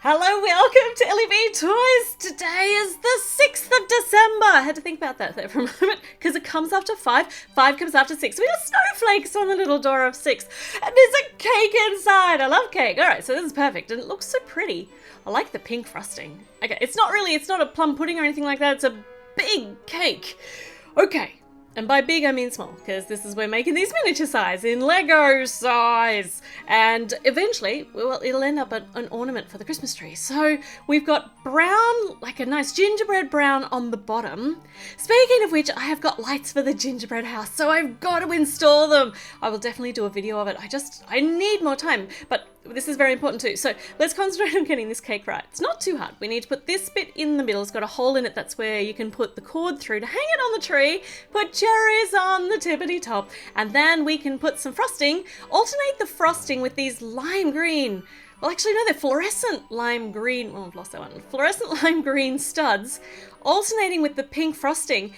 Hello, welcome to LEV Toys. Today is the 6th of December. I had to think about that there for a moment because it comes after 5. 5 comes after 6. We got snowflakes on the little door of 6. And there's a cake inside. I love cake. All right, so this is perfect. And it looks so pretty. I like the pink frosting. Okay, it's not a plum pudding or anything like that. It's a big cake. Okay. And by big, I mean small, because this is we're making these miniature size in Lego size. And eventually, well, it'll end up an ornament for the Christmas tree. So we've got brown, like a nice gingerbread brown on the bottom. Speaking of which, I have got lights for the gingerbread house, so I've got to install them. I will definitely do a video of it. I need more time, but this is very important too. So let's concentrate on getting this cake right. It's not too hard. We need to put this bit in the middle. It's got a hole in it. That's where you can put the cord through to hang it on the tree. Put cherries on the tippity top. And then we can put some frosting. Alternate the frosting with these lime green. Well, actually, no, they're fluorescent lime green. Oh, I've lost that one. Fluorescent lime green studs. Alternating with the pink frosting.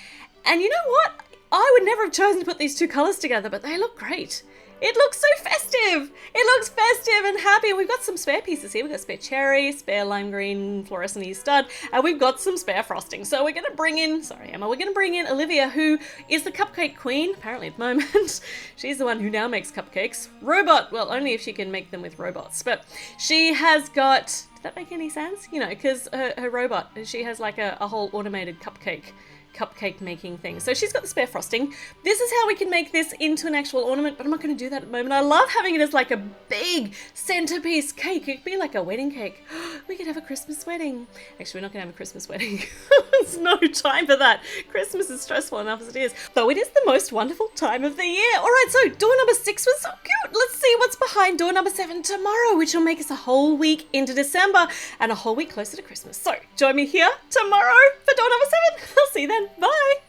And you know what? I would never have chosen to put these two colors together, but they look great. It looks so festive. It looks festive and happy. We've got some spare pieces here. We've got spare cherry, spare lime green fluorescent stud, and we've got some spare frosting. So we're going to bring in, sorry Emma, we're going to bring in Olivia, who is the cupcake queen, apparently at the moment. She's the one who now makes cupcakes. Robot, well, only if she can make them with robots. But she has got, did that make any sense? You know, because her robot, she has like a whole automated cupcake making thing. So she's got the spare frosting. This is how we can make this into an actual ornament, but I'm not going to do that at the moment. I love having it as like a big centerpiece cake. It could be like a wedding cake. We could have a Christmas wedding. Actually, we're not going to have a Christmas wedding. There's no time for that. Christmas is stressful enough as it is. Though it is the most wonderful time of the year. All right, so door number 6 was so cute. Let's see what's behind door number 7 tomorrow, which will make us a whole week into December and a whole week closer to Christmas. So join me here tomorrow for door number 7. I'll see you then. Bye.